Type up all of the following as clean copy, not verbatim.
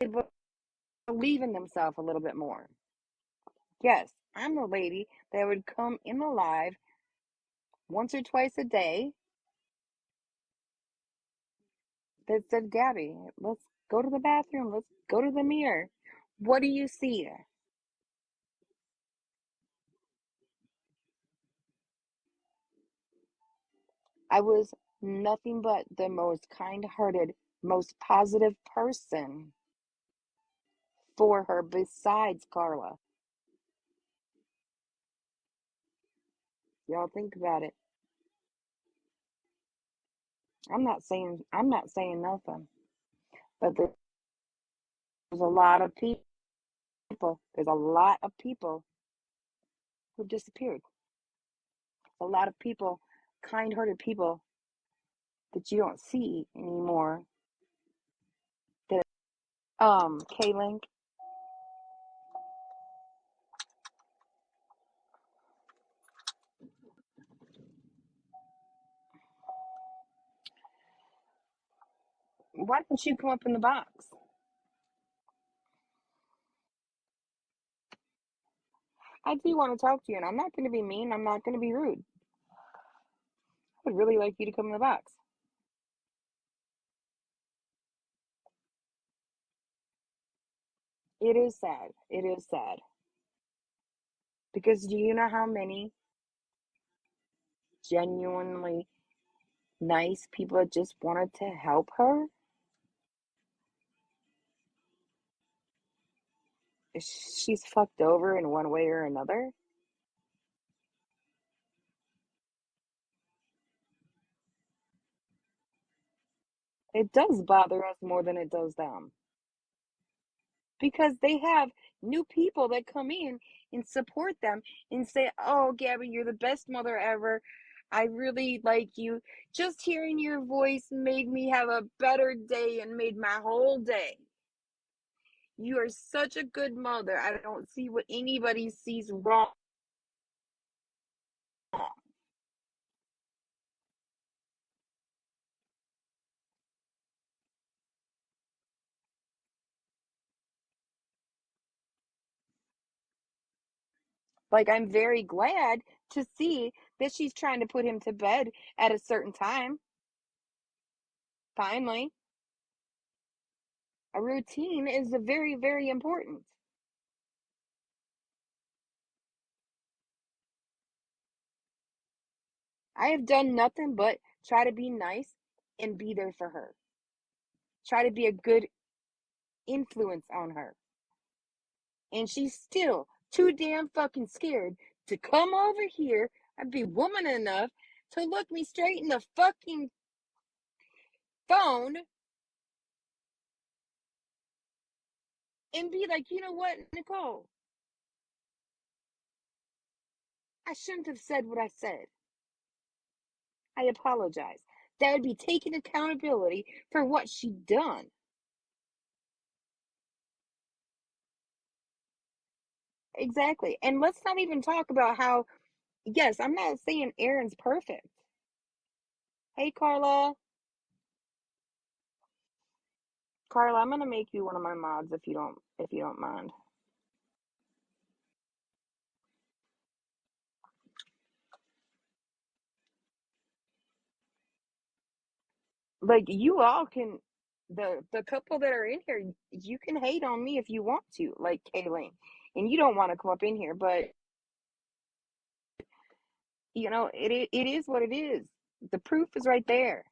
believe in themselves a little bit more. Yes, I'm the lady that would come in the live once or twice a day that said, Gabby, let's go to the bathroom. Let's go to the mirror. What do you see? I was nothing but the most kind hearted, most positive person for her besides Carla. Y'all think about it. I'm not saying nothing. But there's a lot of people. There's a lot of people who've disappeared. A lot of people, kind hearted people that you don't see anymore. That K-Link, why don't you come up in the box? I do want to talk to you, and I'm not going to be mean. I'm not going to be rude. I would really like you to come in the box. It is sad. It is sad. Because do you know how many genuinely nice people that just wanted to help her? She's fucked over in one way or another. It does bother us more than it does them. Because they have new people that come in and support them and say, "Oh, Gabby, you're the best mother ever. I really like you. Just hearing your voice made me have a better day and made my whole day. You are such a good mother. I don't see what anybody sees wrong." Like, I'm very glad to see that she's trying to put him to bed at a certain time. Finally, a routine is a very, very important. I have done nothing but try to be nice and be there for her. Try to be a good influence on her. And she's still too damn fucking scared to come over here and be woman enough to look me straight in the fucking phone and be like, you know what, Nicole? I shouldn't have said what I said. I apologize. That would be taking accountability for what she done. Exactly. And let's not even talk about how, yes, I'm not saying Aaron's perfect. Hey, Carla. Carla, I'm gonna make you one of my mods if you don't mind. Like you all can the couple that are in here, you can hate on me if you want to, like Kayleen. And you don't want to come up in here, but it is what it is. The proof is right there.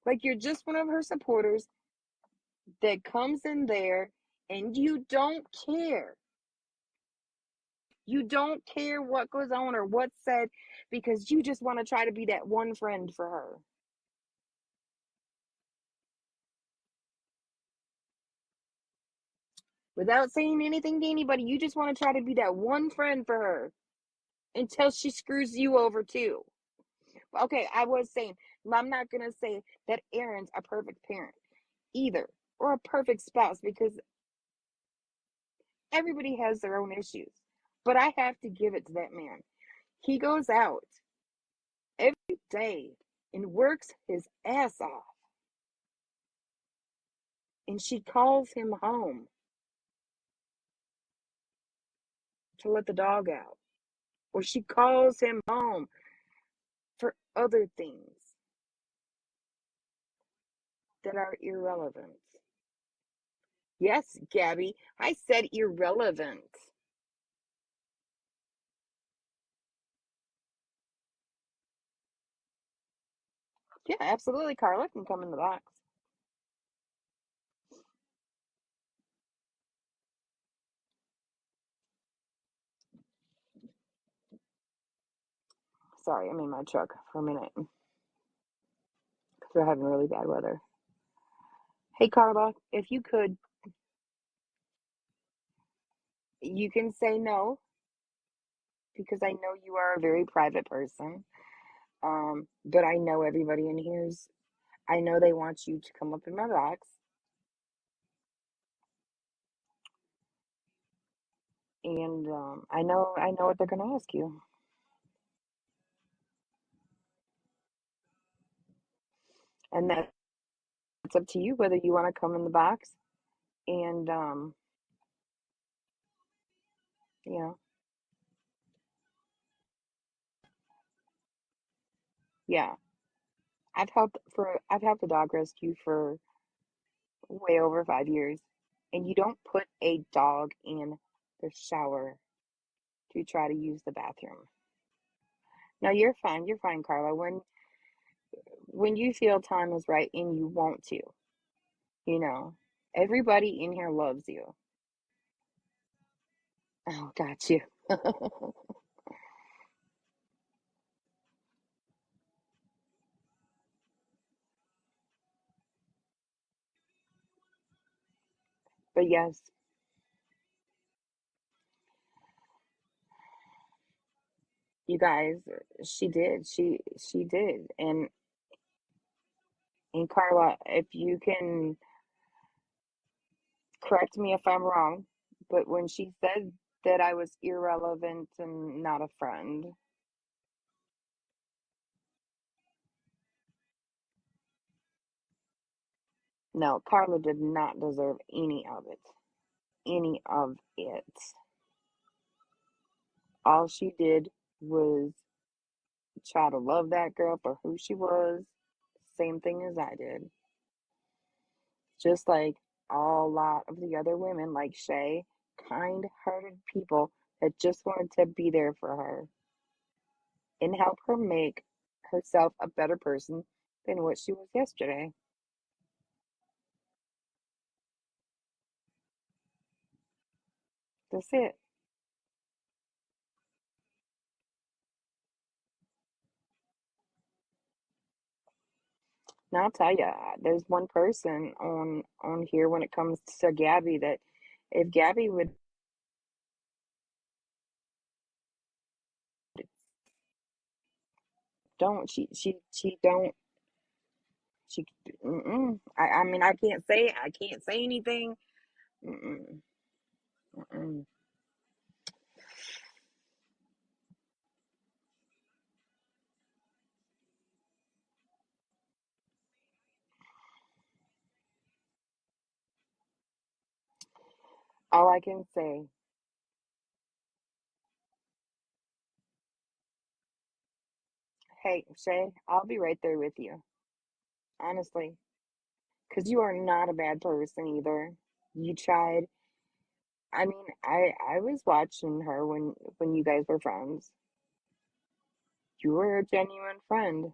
Like you're just one of her supporters that comes in there and you don't care. You don't care what goes on or what's said because you just want to try to be that one friend for her. Without saying anything to anybody, you just want to try to be that one friend for her until she screws you over too. Okay, I was saying, I'm not going to say that Aaron's a perfect parent either or a perfect spouse because everybody has their own issues. But I have to give it to that man. He goes out every day and works his ass off. and she calls him home to let the dog out, or she calls him home for other things that are irrelevant. Yes, Gabby, I said irrelevant. Yeah, absolutely. Carla can come in the box. Sorry, I'm in my truck for a minute because we're having really bad weather. Hey, Carla, if you could, you can say no because I know you are a very private person. But I know everybody in here's, I know they want you to come up in my box, and I know what they're gonna ask you, and that's up to you whether you want to come in the box and you know, yeah. I've helped a dog rescue for way over 5 years, and you don't put a dog in the shower to try to use the bathroom. No, you're fine. You're fine, Carla. When you feel time is right and you want to, you know, everybody in here loves you. Oh, got you. But yes, you guys, she did. She did. And Carla, if you can correct me if I'm wrong, but when she said that I was irrelevant and not a friend, no, Carla did not deserve any of it. Any of it. All she did was try to love that girl for who she was. Same thing as I did. Just like a lot of the other women, like Shay, kind hearted people that just wanted to be there for her and help her make herself a better person than what she was yesterday. That's it. Now I'll tell you, there's one person on here when it comes to Gabby that if Gabby would don't she don't she I mean I can't say anything. Mm-mm, mm-mm. All I can say, hey Shay, I'll be right there with you, honestly, because you are not a bad person either. You tried. I mean, I was watching her when you guys were friends. You were a genuine friend,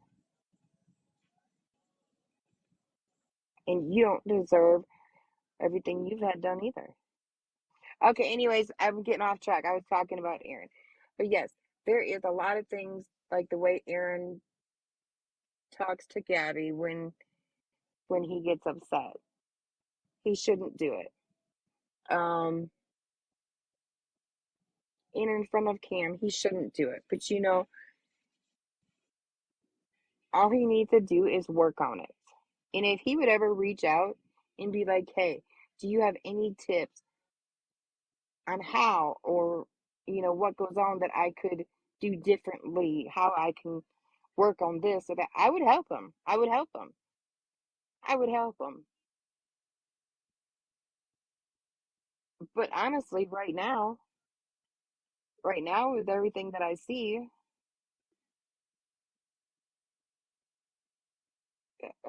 and you don't deserve everything you've had done either. Okay, anyways, I'm getting off track. I was talking about Aaron. But yes, there is a lot of things like the way Aaron talks to Gabby when he gets upset. He shouldn't do it. Um, and in front of Cam, he shouldn't do it. But all he needs to do is work on it. And if he would ever reach out and be like, "Hey, do you have any tips on how or what goes on that I could do differently, how I can work on this or that," I would help him. I would help him. I would help him. But honestly, right now with everything that I see,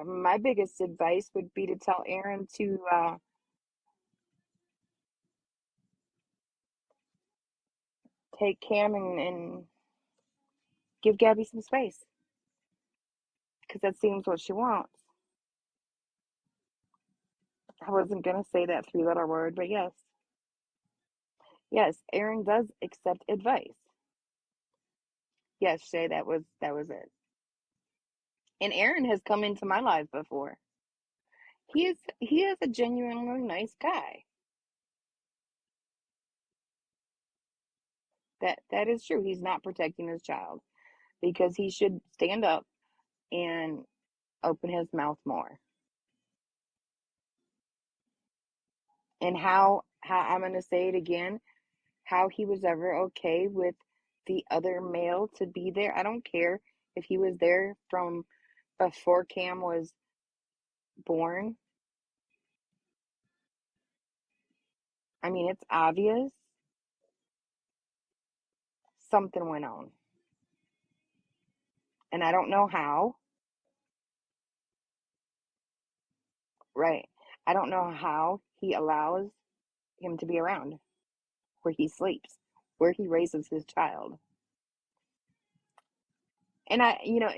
my biggest advice would be to tell Aaron to take Cam and give Gabby some space because that seems what she wants. I wasn't gonna say that three-letter word, but yes, yes, Aaron does accept advice. Yes, Shay, that was it. And Aaron has come into my life before. He is a genuinely nice guy. That is true. He's not protecting his child because he should stand up and open his mouth more. And how I'm going to say it again, how he was ever okay with the other male to be there. I don't care if he was there from before Cam was born. I mean, it's obvious something went on. And I don't know how, right? I don't know how he allows him to be around where he sleeps, where he raises his child. And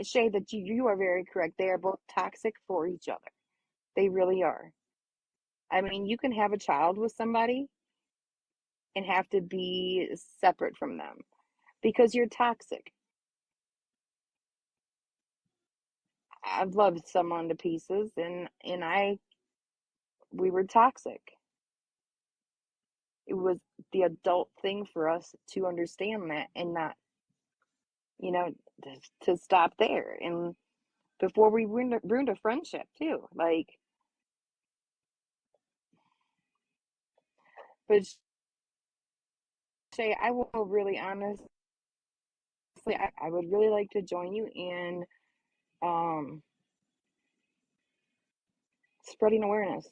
Shay, that you are very correct. They are both toxic for each other. They really are. I mean, you can have a child with somebody and have to be separate from them because you're toxic. I've loved someone to pieces and I we were toxic. It was the adult thing for us to understand that and not, you know, to stop there. And before we ruined a friendship too. Like, but Shay, I will really honestly, I would really like to join you in um, spreading awareness.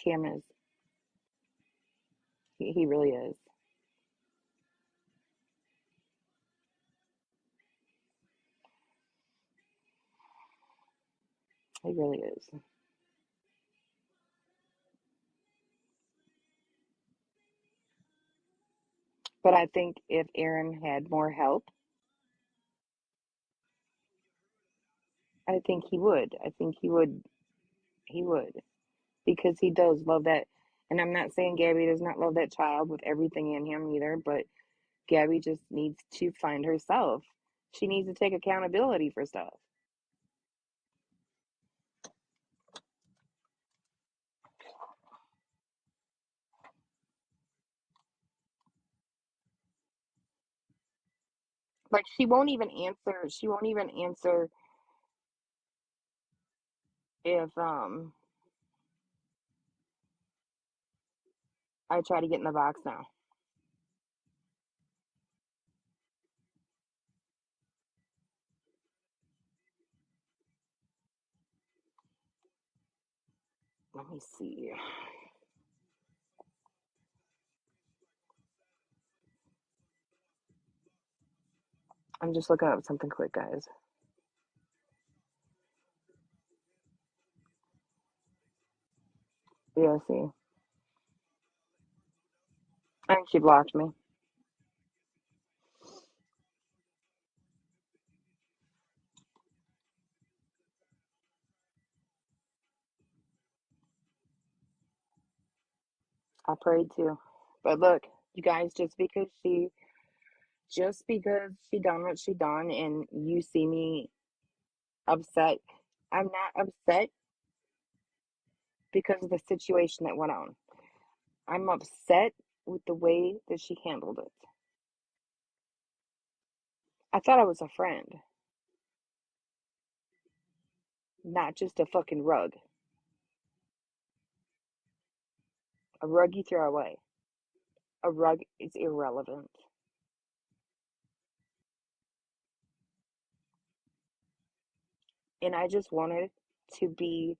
Cam is. He really is. He really is. But I think if Aaron had more help, I think he would. I think he would. He would. Because he does love that. And I'm not saying Gabby does not love that child with everything in him either, but Gabby just needs to find herself. She needs to take accountability for stuff. Like she won't even answer. She won't even answer if I try to get in the box now. Let me see. I'm just looking up something quick, guys. Yeah, see. And she blocked me. I prayed too. But look, you guys, just because she done what she done and you see me upset, I'm not upset because of the situation that went on. I'm upset with the way that she handled it. I thought I was a friend, not just a fucking rug. A rug you throw away. A rug is irrelevant. And I just wanted to be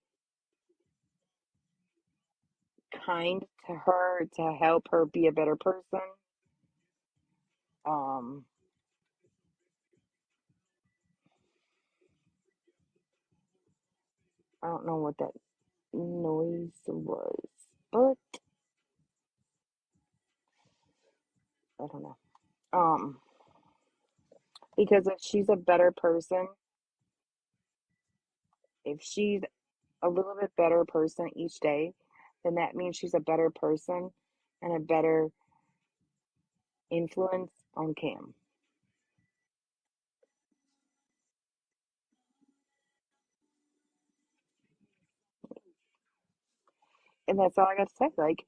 kind to her to help her be a better person. Um, I don't know what that noise was, but I don't know. Um, because if she's a better person, if she's a little bit better person each day, then that means she's a better person and a better influence on Cam. And that's all I got to say. Like,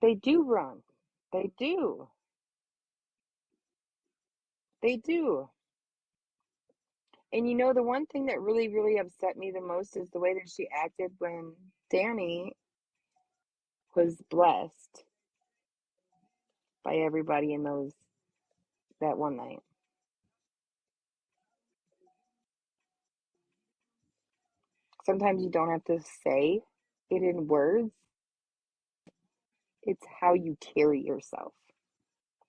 they do run. They do. They do. And the one thing that really, really upset me the most is the way that she acted when Danny was blessed by everybody in that one night. Sometimes you don't have to say it in words, it's how you carry yourself.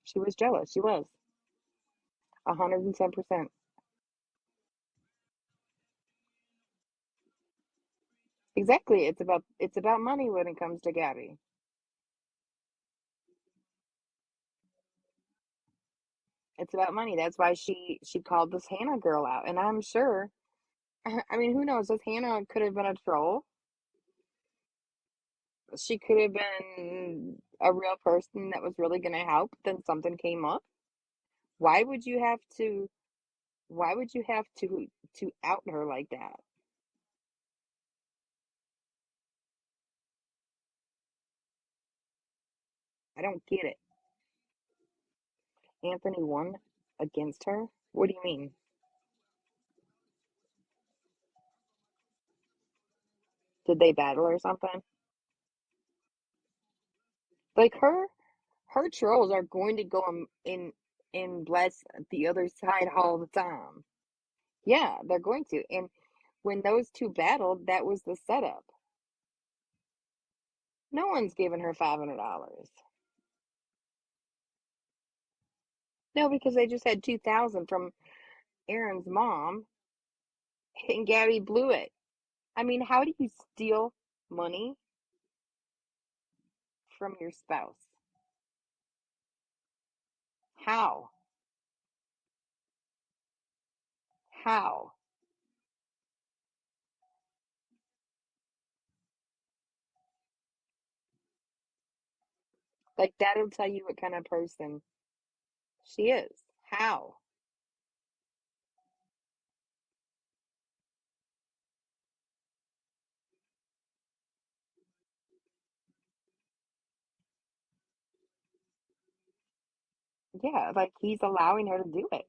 She was jealous. She was 110%. Exactly. It's about money when it comes to Gabby. It's about money. That's why she called this Hannah girl out. And I'm sure, I mean, who knows? This Hannah could have been a troll. She could have been a real person that was really going to help. Then something came up. Why would you have to? Why would you have to out her like that? I don't get it. Anthony won against her. What do you mean? Did they battle or something? Like her trolls are going to go in bless the other side all the time. Yeah, they're going to. And when those two battled, that was the setup. No one's giving her $500. No, because they just had 2,000 from Aaron's mom, and Gabby blew it. I mean, how do you steal money from your spouse? How? How? Like, that'll tell you what kind of person she is. How? Yeah, like he's allowing her to do it.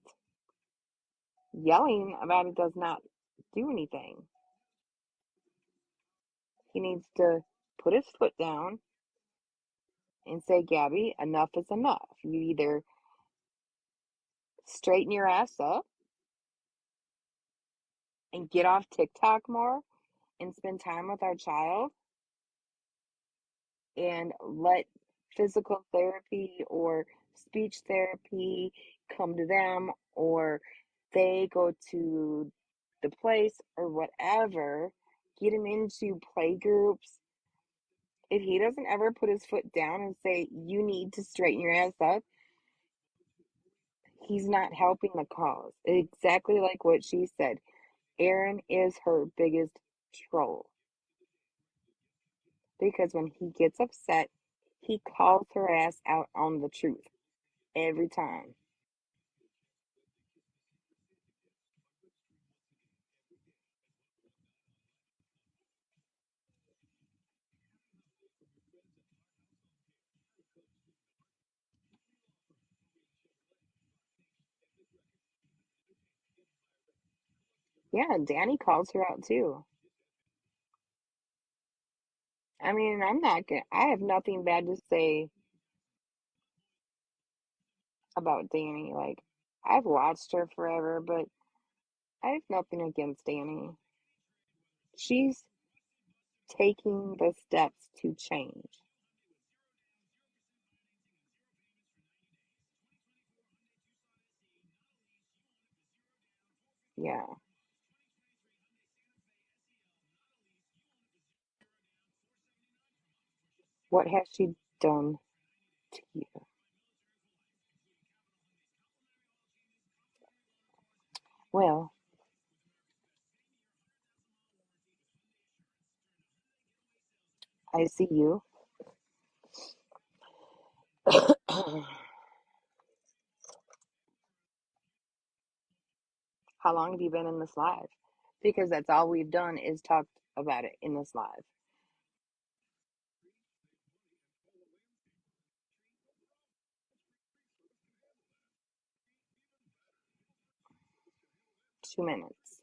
Yelling about it does not do anything. He needs to put his foot down and say, Gabby, enough is enough. You either straighten your ass up and get off TikTok more and spend time with our child and let physical therapy or speech therapy come to them, or they go to the place or whatever, get him into play groups. If he doesn't ever put his foot down and say, you need to straighten your ass up, he's not helping the cause. Exactly like what she said. Aaron is her biggest troll because when he gets upset, he calls her ass out on the truth every time. Yeah, Danny calls her out too. I mean, I'm not gonna, I have nothing bad to say about Danny. Like, I've watched her forever, but I have nothing against Danny. She's taking the steps to change. Yeah. What has she done to you? Well, I see you. How long have you been in this live? Because that's all we've done is talked about it in this live. 2 minutes.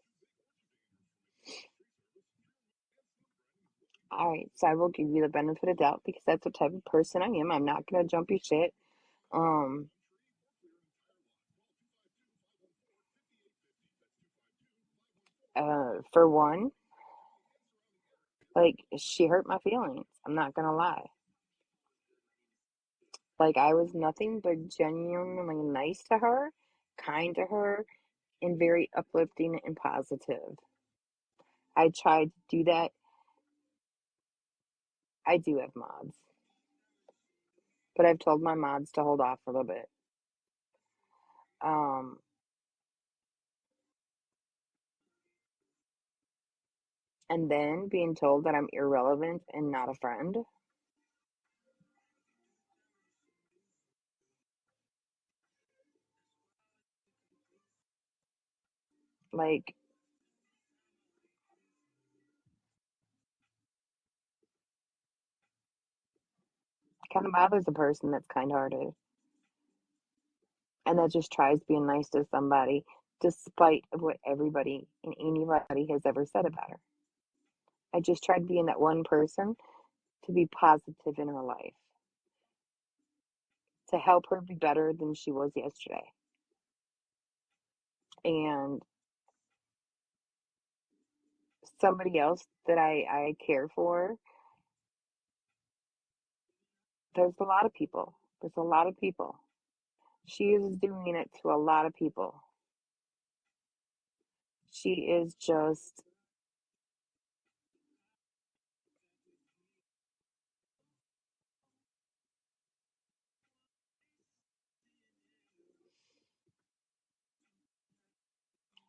All right, so I will give you the benefit of doubt because that's the type of person I am. I'm not gonna jump your shit. Um, for one, like she hurt my feelings. I'm not gonna lie. Like I was nothing but genuinely nice to her, kind to her, and very uplifting and positive. I tried to do that. I do have mods, but I've told my mods to hold off a little bit. Um, and then being told that I'm irrelevant and not a friend, like, kind of bothers a person that's kind hearted and that just tries being nice to somebody despite of what everybody and anybody has ever said about her. I just tried being that one person to be positive in her life, to help her be better than she was yesterday. And somebody else that I care for, there's a lot of people. There's a lot of people. She is doing it to a lot of people. She is just,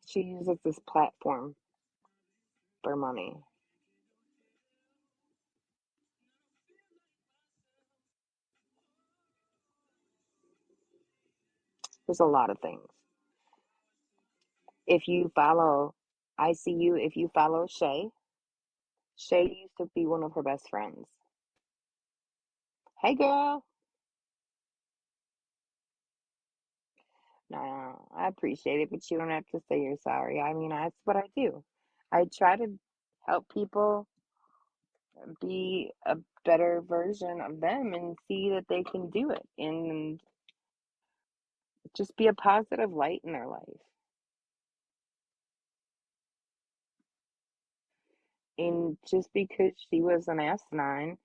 she uses this platform for money. There's a lot of things. If you follow I see you, if you follow Shay, Shay used to be one of her best friends. Hey girl. No, I appreciate it, but you don't have to say you're sorry. I mean, that's what I do. I try to help people be a better version of them and see that they can do it and just be a positive light in their life. And just because she was an asinine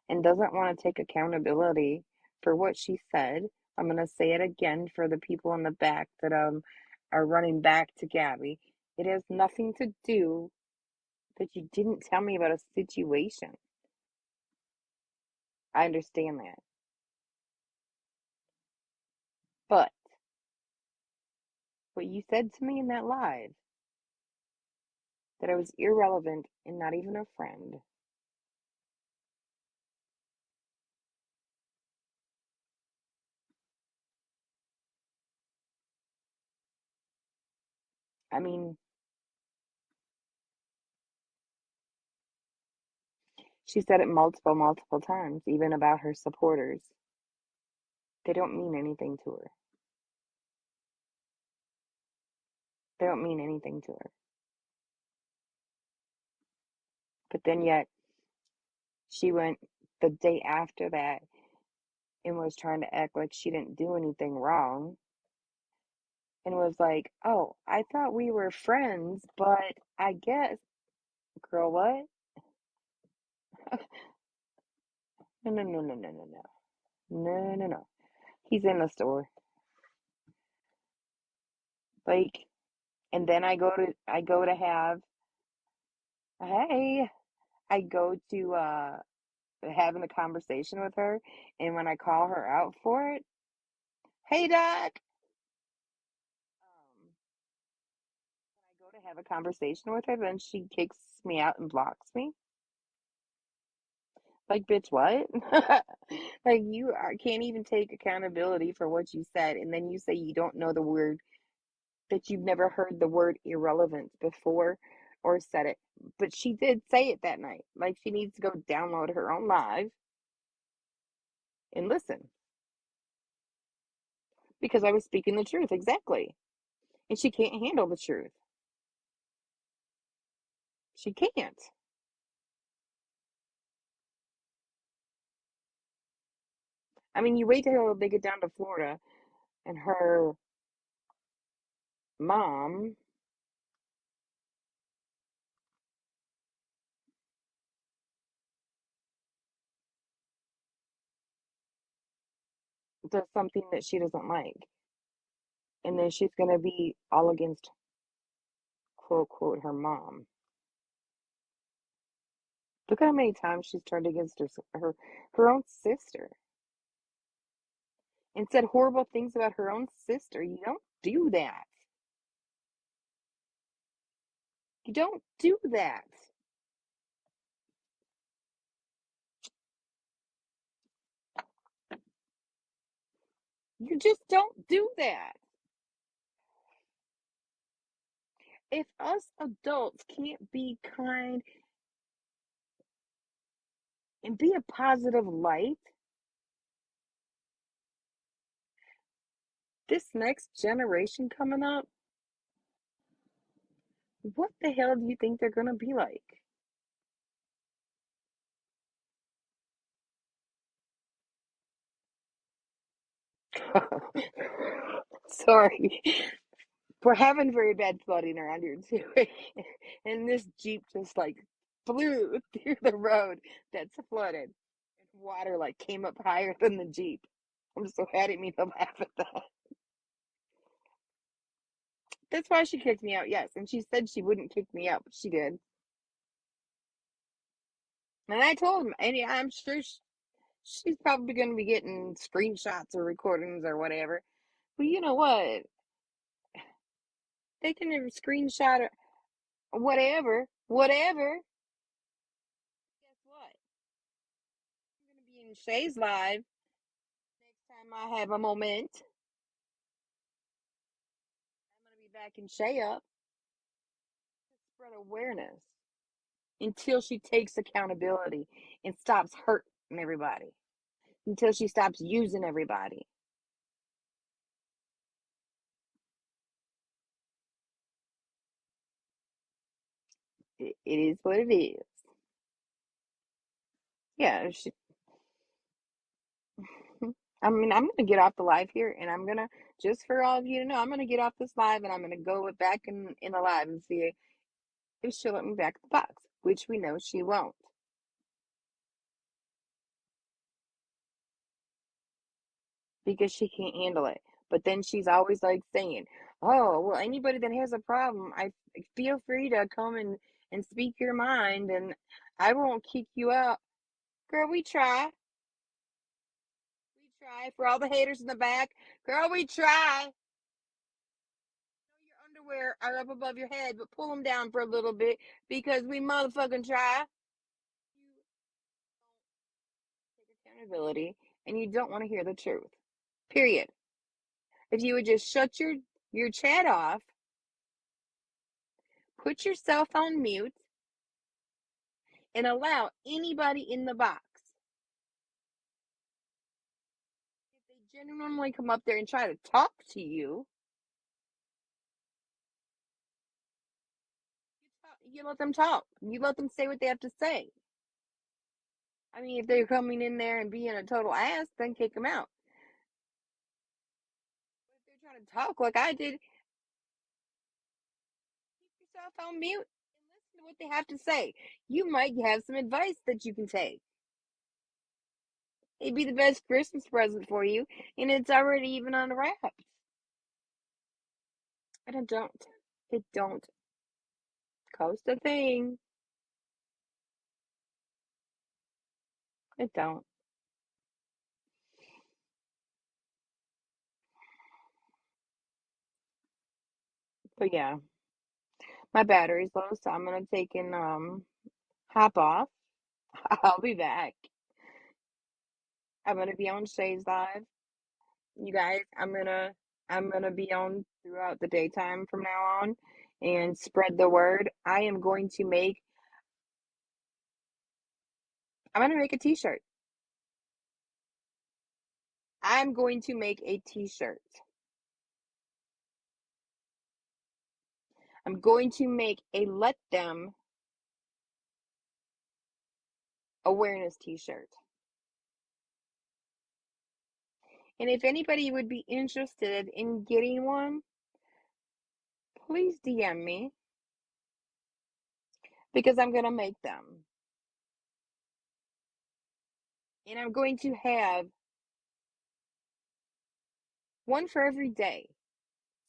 and doesn't want to take accountability for what she said, I'm going to say it again for the people in the back that are running back to Gabby. It has nothing to do that you didn't tell me about a situation. I understand that. But what you said to me in that live, that I was irrelevant and not even a friend. I mean, she said it multiple, multiple times, even about her supporters. They don't mean anything to her. They don't mean anything to her. But then yet she went the day after that and was trying to act like she didn't do anything wrong and was like, "Oh, I thought we were friends, but I guess Girl, what? No, no, no, no, no, no, no. No, no, no. He's in the store. Like, and then I go to have, hey, I go to having a conversation with her, and when I call her out for it, hey doc, when I go to have a conversation with her, then she kicks me out and blocks me. Like, bitch, what? Like, can't even take accountability for what you said, and then you say you don't know the word, that you've never heard the word irrelevant before or said it. But she did say it that night. Like, she needs to go download her own live and listen, because I was speaking the truth, exactly. And she can't handle the truth. She can't. I mean, you wait till they get down to Florida and her mom does something that she doesn't like. And then she's going to be all against, quote, quote, her mom. Look at how many times she's turned against her own sister and said horrible things about her own sister. You don't do that. You don't do that. You just don't do that. If us adults can't be kind and be a positive light, this next generation coming up, what the hell do you think they're going to be like? Sorry. We're having very bad flooding around here too. And this Jeep just like flew through the road that's flooded. And water like came up higher than the Jeep. I'm so I didn't mean to laugh at that. That's why she kicked me out, yes. And she said she wouldn't kick me out, but she did. And I told him, and yeah, I'm sure she's probably going to be getting screenshots or recordings or whatever. But you know what? They can have a screenshot or whatever, whatever. Guess what? I'm going to be in Shay's live next time I have a moment. I'm going to be backing Shay up to spread awareness until she takes accountability and stops hurting everybody, until she stops using everybody. It is what it is. Yeah, I mean, I'm gonna get off the live here, and I'm gonna just for all of you to know, I'm gonna get off this live, and I'm gonna go back in the live and see if she'll let me back in the box, which we know she won't, because she can't handle it. But then she's always like saying, "Oh, well, anybody that has a problem, I feel free to come and speak your mind, and I won't kick you out." Girl, we try. We try for all the haters in the back. Girl, we try. Your underwear are up above your head, but pull them down for a little bit because we motherfucking try. You take accountability and you don't want to hear the truth. Period. If you would just shut your chat off, put your cell phone mute, and allow anybody in the box. If they genuinely come up there and try to talk to you, you let them talk. You let them say what they have to say. I mean, if they're coming in there and being a total ass, then kick them out. But if they're trying to talk like I did, keep yourself on mute and listen to what they have to say. You might have some advice that you can take. It'd be the best Christmas present for you, and it's already even unwrapped. And it don't. It don't cost a thing. It don't. But yeah, my battery's low, so I'm gonna take and hop off. I'll be back. I'm gonna be on Shay's live. You guys, I'm gonna be on throughout the daytime from now on and spread the word. I'm gonna make a t-shirt. I'm going to make a t-shirt. I'm going to make a Let Them awareness t-shirt. And if anybody would be interested in getting one, please DM me because I'm going to make them. And I'm going to have one for every day.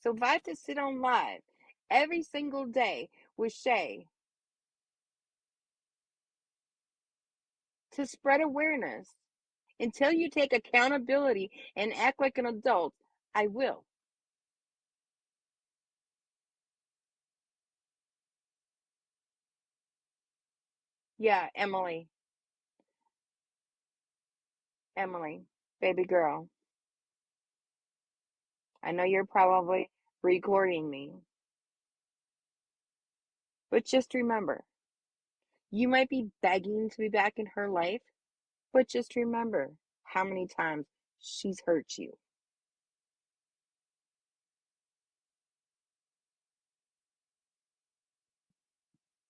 So if I have to sit on live every single day with Shay to spread awareness until you take accountability and act like an adult, I will. Yeah, Emily, baby girl, I know you're probably recording me, but just remember, you might be begging to be back in her life, but just remember how many times she's hurt you.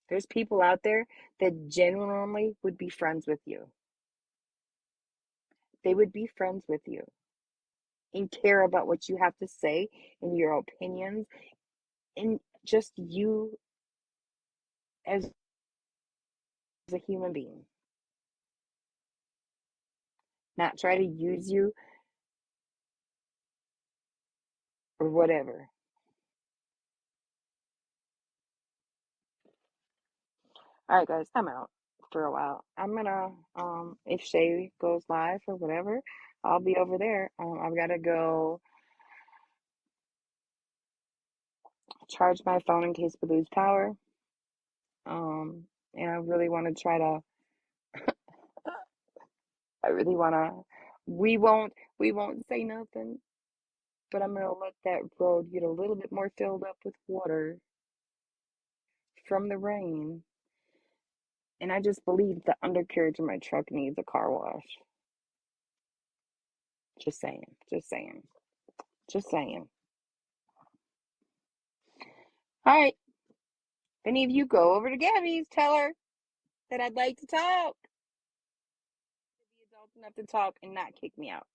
There's people out there that genuinely would be friends with you. They would be friends with you and care about what you have to say and your opinions and just you as a human being. Not try to use you or whatever. All right, guys, I'm out for a while. I'm gonna, if Shay goes live or whatever, I'll be over there. I've got to go charge my phone in case we lose power. Um, and I really want to try to, I really want to, we won't say nothing, but I'm gonna let that road get a little bit more filled up with water from the rain. And I just believe the undercarriage of my truck needs a car wash. Just saying, just saying, just saying. All right. If any of you go over to Gabby's, tell her that I'd like to talk. Be adult enough to talk and not kick me out.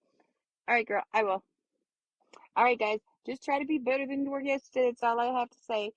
All right, girl, I will. All right, guys, just try to be better than you were yesterday. That's all I have to say.